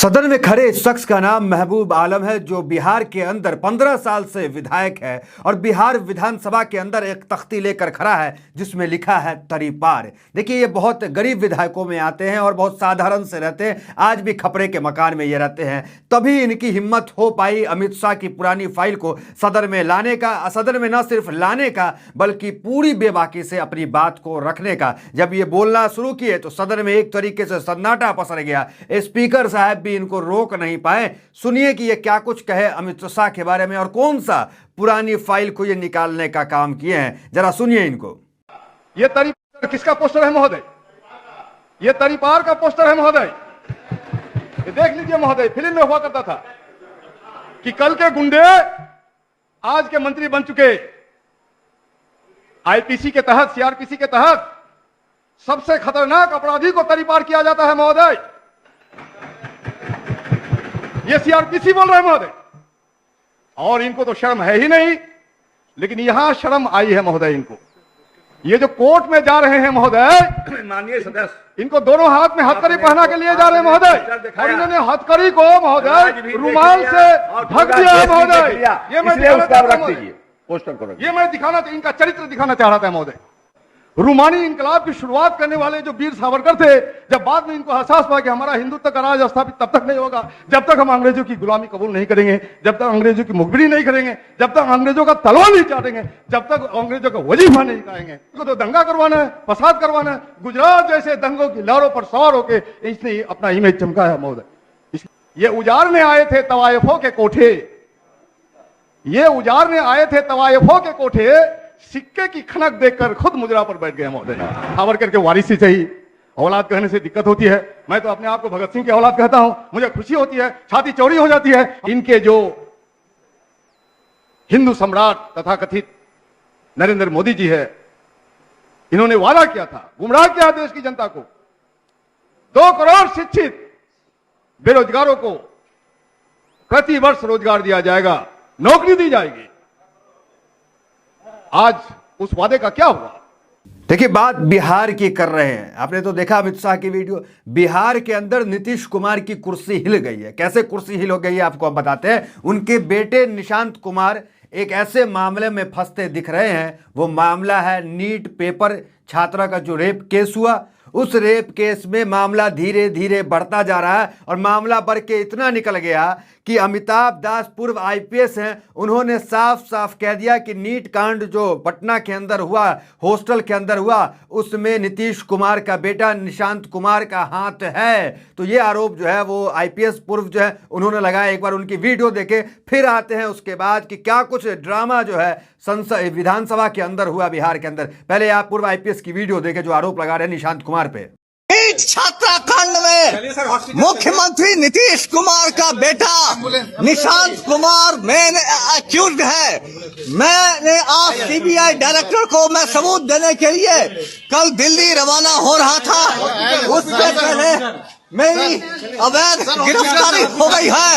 सदन में खड़े इस शख्स का नाम महबूब आलम है, जो बिहार के अंदर 15 साल से विधायक है और बिहार विधानसभा के अंदर एक तख्ती लेकर खड़ा है जिसमें लिखा है तरीपार। देखिए, ये बहुत गरीब विधायकों में आते हैं और बहुत साधारण से रहते हैं। आज भी खपरे के मकान में ये रहते हैं, तभी इनकी हिम्मत हो पाई अमित शाह की पुरानी फाइल को सदन में लाने का। सदन में न सिर्फ लाने का बल्कि पूरी बेबाकी से अपनी बात को रखने का। जब ये बोलना शुरू किए तो सदन में एक तरीके से सन्नाटा पसर गया। स्पीकर साहब भी इनको रोक नहीं पाए। सुनिए कि ये क्या कुछ कहे अमित शाह के बारे में और कौन सा पुरानी फाइल को ये निकालने का काम किए हैं, जरा सुनिए इनको। ये तरीपार किसका पोस्टर है महोदय? ये तरीपार का पोस्टर है महोदय। ये देख लीजिए महोदय, फिल्म में हुआ करता था कि कल के गुंडे आज के मंत्री बन चुके। आईपीसी के तहत, सीआरपीसी के तहत सबसे खतरनाक अपराधी को तरीपार किया जाता है महोदय। ये सीआरपीसी बोल रहे हैं महोदय, और इनको तो शर्म है ही नहीं। लेकिन यहां शर्म आई है महोदय इनको। ये जो कोर्ट में जा रहे हैं महोदय, माननीय सदस्य, इनको दोनों हाथ में हथकड़ी पहना के लिए जा रहे हैं महोदय, और इन्होंने हथकड़ी को महोदय रुमाल से ढक दिया है महोदय। ये मैं दिखाना, इनका चरित्र दिखाना चाह रहा था महोदय। रूमानी इनकलाब की शुरुआत करने वाले जो वीर सावरकर थे, जब बाद में इनको एहसास हुआ कि हमारा हिंदुत्व का राज स्थापित तब तक नहीं होगा जब तक हम अंग्रेजों की गुलामी कबूल नहीं करेंगे, जब तक अंग्रेजों की मुखबिरी नहीं करेंगे, जब तक अंग्रेजों का तलवा नहीं चाटेंगे, जब तक अंग्रेजों का वजीफा नहीं गाएंगे। इनको तो दंगा करवाना है, फसाद करवाना है। गुजरात जैसे दंगों की लहरों पर सवार होकर इसने अपना इमेज चमका है महोदय। ये उजाड़ने आए थे तवायफों के कोठे, ये उजाड़ने आए थे तवायफों के कोठे, सिक्के की खनक देखकर खुद मुजरा पर बैठ गए महोदय। सावरकर के वारिस ही औलाद कहने से दिक्कत होती है। मैं तो अपने आप को भगत सिंह की औलाद कहता हूं, मुझे खुशी होती है, छाती चौड़ी हो जाती है। इनके जो हिंदू सम्राट तथाकथित नरेंद्र मोदी जी है, इन्होंने वादा किया था, गुमराह किया देश की जनता को, 2 करोड़ शिक्षित बेरोजगारों को प्रति वर्ष रोजगार दिया जाएगा, नौकरी दी जाएगी। आज उस वादे का क्या हुआ? देखिए, बात बिहार की कर रहे हैं। आपने तो देखा अमित शाह की वीडियो। बिहार के अंदर नीतीश कुमार की कुर्सी हिल गई है। कैसे कुर्सी हिल हो गई है आपको हम बताते हैं। उनके बेटे निशांत कुमार एक ऐसे मामले में फंसते दिख रहे हैं। वो मामला है नीट पेपर छात्रा का जो रेप केस हुआ। उस रेप केस में मामला धीरे धीरे बढ़ता जा रहा है और मामला बढ़ के इतना निकल गया कि अमिताभ दास पूर्व आईपीएस हैं, उन्होंने साफ साफ कह दिया कि नीट कांड जो पटना के अंदर हुआ, हॉस्टल के अंदर हुआ, उसमें नीतीश कुमार का बेटा निशांत कुमार का हाथ है। तो ये आरोप जो है वो आईपीएस पूर्व जो है उन्होंने लगाया। एक बार उनकी वीडियो देखे, फिर आते हैं उसके बाद कि क्या कुछ ड्रामा जो है संसद विधानसभा के अंदर हुआ बिहार के अंदर। पहले आप पूर्व आईपीएस की वीडियो देखे जो आरोप लगा रहे हैं निशांत कुमार पे। नीट छात्रा कांड में मुख्यमंत्री नीतीश कुमार का बेटा निशांत कुमार मेन एक्यूज्ड है। मैंने आज सीबीआई डायरेक्टर को मैं सबूत देने के लिए कल दिल्ली रवाना हो रहा था। उससे पहले मेरी अवैध गिरफ्तारी हो गई है।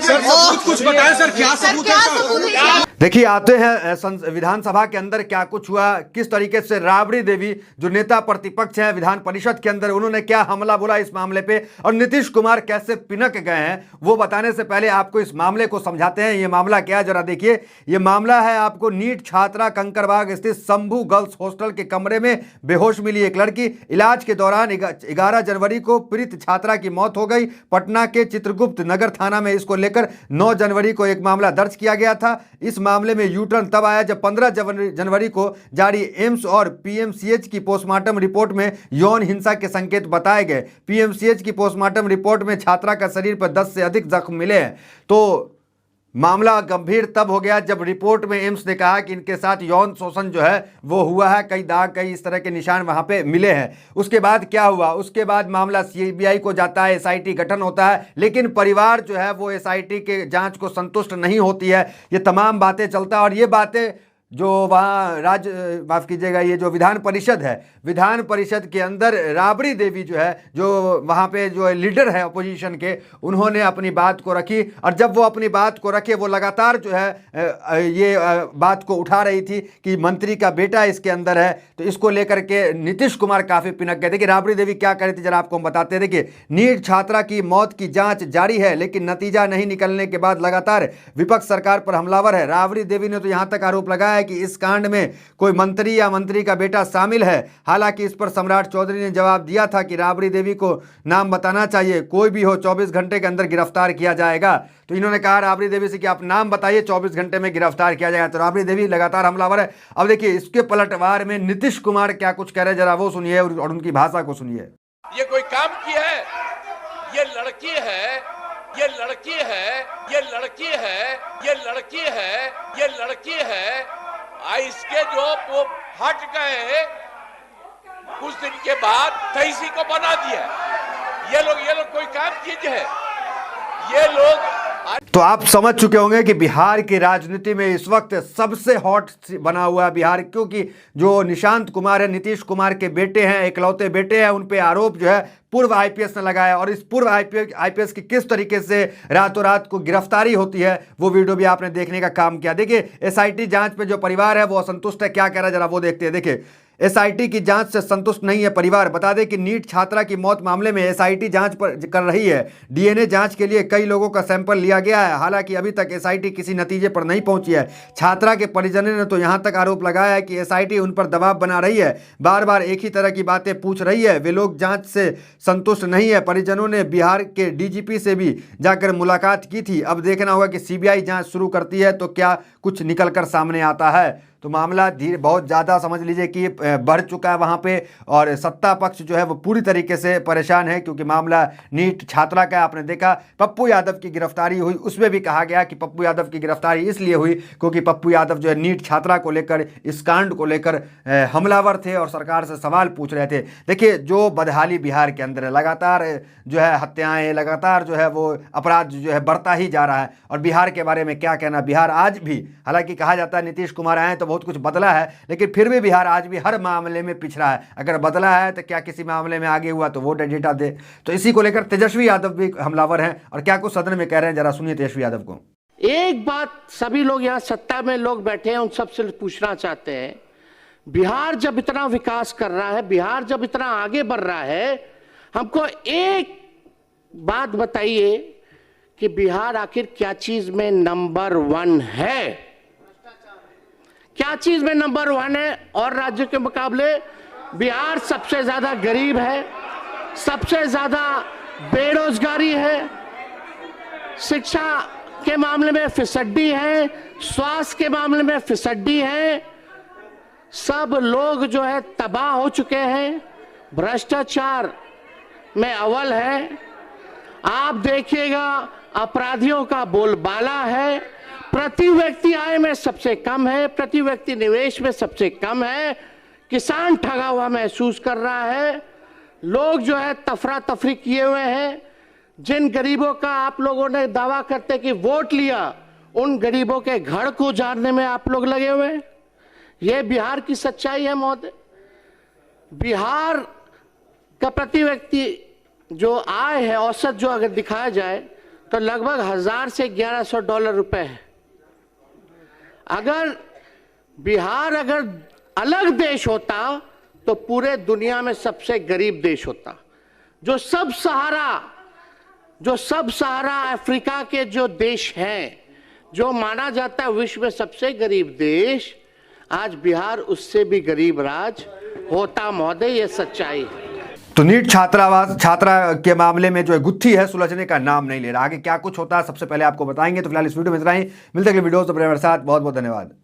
सर कुछ बताएं सर, क्या सबूत है? देखिए, आते हैं विधानसभा के अंदर क्या कुछ हुआ, किस तरीके से राबड़ी देवी जो नेता प्रतिपक्ष है विधान परिषद के अंदर, उन्होंने क्या हमला बोला इस मामले पे और नीतीश कुमार कैसे पिनक गए हैं, वो बताने से पहले आपको इस मामले को समझाते हैं। ये मामला क्या है जरा देखिए। ये मामला है आपको नीट छात्रा कंकरबाग स्थित शंभू गर्ल्स हॉस्टल के कमरे में बेहोश मिली एक लड़की। इलाज के दौरान 11 जनवरी को पीड़ित छात्रा की मौत हो गई। पटना के चित्रगुप्त नगर थाना में इसको लेकर 9 जनवरी को एक मामला दर्ज किया गया था। इस मामले में यूटर्न तब आया जब 15 जनवरी को जारी एम्स और पीएमसीएच की पोस्टमार्टम रिपोर्ट में यौन हिंसा के संकेत बताए गए। पीएमसीएच की पोस्टमार्टम रिपोर्ट में छात्रा का शरीर पर 10 से अधिक जख्म मिले हैं। तो मामला गंभीर तब हो गया जब रिपोर्ट में एम्स ने कहा कि इनके साथ यौन शोषण जो है वो हुआ है, कई दाग, कई इस तरह के निशान वहां पे मिले हैं। उसके बाद क्या हुआ? उसके बाद मामला सीबीआई को जाता है, एसआईटी गठन होता है, लेकिन परिवार जो है वो एसआईटी के जांच को संतुष्ट नहीं होती है। ये तमाम बातें चलता है और ये बातें जो वहाँ माफ कीजिएगा, ये जो विधान परिषद है, विधान परिषद के अंदर राबड़ी देवी जो है, जो वहाँ पे जो लीडर है अपोजिशन के, उन्होंने अपनी बात को रखी। और जब वो अपनी बात को रखे, वो लगातार जो है ये बात को उठा रही थी कि मंत्री का बेटा इसके अंदर है, तो इसको लेकर के नीतीश कुमार काफ़ी पिनक गए। देखिए राबड़ी देवी क्या कह रही थी, जरा आपको हम बताते हैं। देखिए, नीट छात्रा की मौत की जाँच जारी है, लेकिन नतीजा नहीं निकलने के बाद लगातार विपक्ष सरकार पर हमलावर है। राबड़ी देवी ने तो यहाँ तक आरोप लगाया कि इस कांड में कोई मंत्री या मंत्री का बेटा शामिल है। हालांकि इस पर सम्राट चौधरी ने जवाब दिया था कि राबड़ी देवी को नाम बताना चाहिए, कोई भी हो 24 घंटे के अंदर गिरफ्तार किया जाएगा। तो इन्होंने कहा राबड़ी देवी से कि आप नाम बताइए, 24 घंटे में गिरफ्तार किया जाएगा। तो राबड़ी देवी लगातार हमलावर है। अब देखिए इसके पलटवार में नीतीश कुमार क्या कुछ कह रहे, जरा वो सुनिए और उनकी भाषा को सुनिए। ये कोई काम किया है? ये लड़की है, ये लड़की है, ये लड़की है, ये लड़की है, ये लड़की है। इसके जो वो हट गए, कुछ दिन के बाद तहसी को बना दिया। ये लोग कोई काम कीजिए, ये लोग। तो आप समझ चुके होंगे कि बिहार की राजनीति में इस वक्त सबसे हॉट बना हुआ है बिहार, क्योंकि जो निशांत कुमार है, नीतीश कुमार के बेटे हैं, इकलौते बेटे हैं, उन पे आरोप जो है पूर्व आईपीएस ने लगाया। और इस पूर्व आईपीएस की किस तरीके से रातों रात को गिरफ्तारी होती है, वो वीडियो भी आपने देखने का काम किया। देखिए एसआईटी जांच पे जो परिवार है वो असंतुष्ट है, क्या कह रहा है जरा वो देखते हैं। देखिए, एसआईटी की जांच से संतुष्ट नहीं है परिवार। बता दें कि नीट छात्रा की मौत मामले में एसआईटी जांच कर रही है। डीएनए जांच के लिए कई लोगों का सैंपल लिया गया है, हालांकि अभी तक एसआईटी किसी नतीजे पर नहीं पहुंची है। छात्रा के परिजनों ने तो यहां तक आरोप लगाया है कि एसआईटी उन पर दबाव बना रही है, बार बार एक ही तरह की बातें पूछ रही है। वे लोग जांच से संतुष्ट नहीं है। परिजनों ने बिहार के डीजीपी से भी जाकर मुलाकात की थी। अब देखना होगा कि सीबीआई जांच शुरू करती है तो क्या कुछ निकल कर सामने आता है। तो मामला धीरे बहुत ज़्यादा समझ लीजिए कि बढ़ चुका है वहाँ पे, और सत्ता पक्ष जो है वो पूरी तरीके से परेशान है, क्योंकि मामला नीट छात्रा का आपने देखा। पप्पू यादव की गिरफ्तारी हुई, उसमें भी कहा गया कि पप्पू यादव की गिरफ्तारी इसलिए हुई क्योंकि पप्पू यादव जो है नीट छात्रा को लेकर, इस कांड को लेकर हमलावर थे और सरकार से सवाल पूछ रहे थे। देखिए जो बदहाली बिहार के अंदर है, लगातार जो है हत्याएँ, लगातार जो है वो अपराध जो है बढ़ता ही जा रहा है। और बिहार के बारे में क्या कहना, बिहार आज भी, हालांकि कहा जाता है नीतीश कुमार आए तो बहुत कुछ बदला है, लेकिन फिर भी बिहार आज भी हर मामले में पिछड़ा है। अगर बदला है तो क्या किसी मामले में आगे हुआ तो वो डेटा दे। तो इसी को लेकर तेजस्वी यादव भी हमलावर हैं, और क्या कुछ सदन में कह रहे हैं जरा सुनिए तेजस्वी यादव को। एक बात सभी लोग यहाँ सत्ता में लोग बैठे हैं उन सबसे पूछना चाहते हैं, बिहार जब इतना विकास कर रहा है, बिहार जब इतना आगे बढ़ रहा है, हमको एक बात बताइए कि बिहार आखिर क्या चीज में नंबर 1 है? क्या चीज में नंबर 1 है? और राज्यों के मुकाबले बिहार सबसे ज्यादा गरीब है, सबसे ज्यादा बेरोजगारी है, शिक्षा के मामले में फिसड्डी है, स्वास्थ्य के मामले में फिसड्डी है, सब लोग जो है तबाह हो चुके हैं, भ्रष्टाचार में अव्वल है। आप देखिएगा अपराधियों का बोलबाला है, प्रति व्यक्ति आय में सबसे कम है, प्रति व्यक्ति निवेश में सबसे कम है, किसान ठगा हुआ महसूस कर रहा है, लोग जो है तफरा तफरी किए हुए हैं। जिन गरीबों का आप लोगों ने दावा करते कि वोट लिया, उन गरीबों के घर को उजाड़ने में आप लोग लगे हुए हैं। यह बिहार की सच्चाई है महोदय। बिहार का प्रति व्यक्ति जो आय है औसत जो अगर दिखाया जाए तो लगभग 1000 से 1100 डॉलर रुपए है। अगर बिहार अगर अलग देश होता तो पूरे दुनिया में सबसे गरीब देश होता। जो सब सहारा अफ्रीका के जो देश हैं, जो माना जाता है विश्व में सबसे गरीब देश, आज बिहार उससे भी गरीब राज होता महोदय, ये सच्चाई है। तो नीट छात्रा के मामले में जो है गुत्थी है, सुलझने का नाम नहीं ले रहा। आगे क्या कुछ होता है सबसे पहले आपको बताएंगे। तो फिलहाल इस वीडियो में इतना ही, मिलते हैं अगले वीडियो से। मेरे साथ बहुत बहुत धन्यवाद।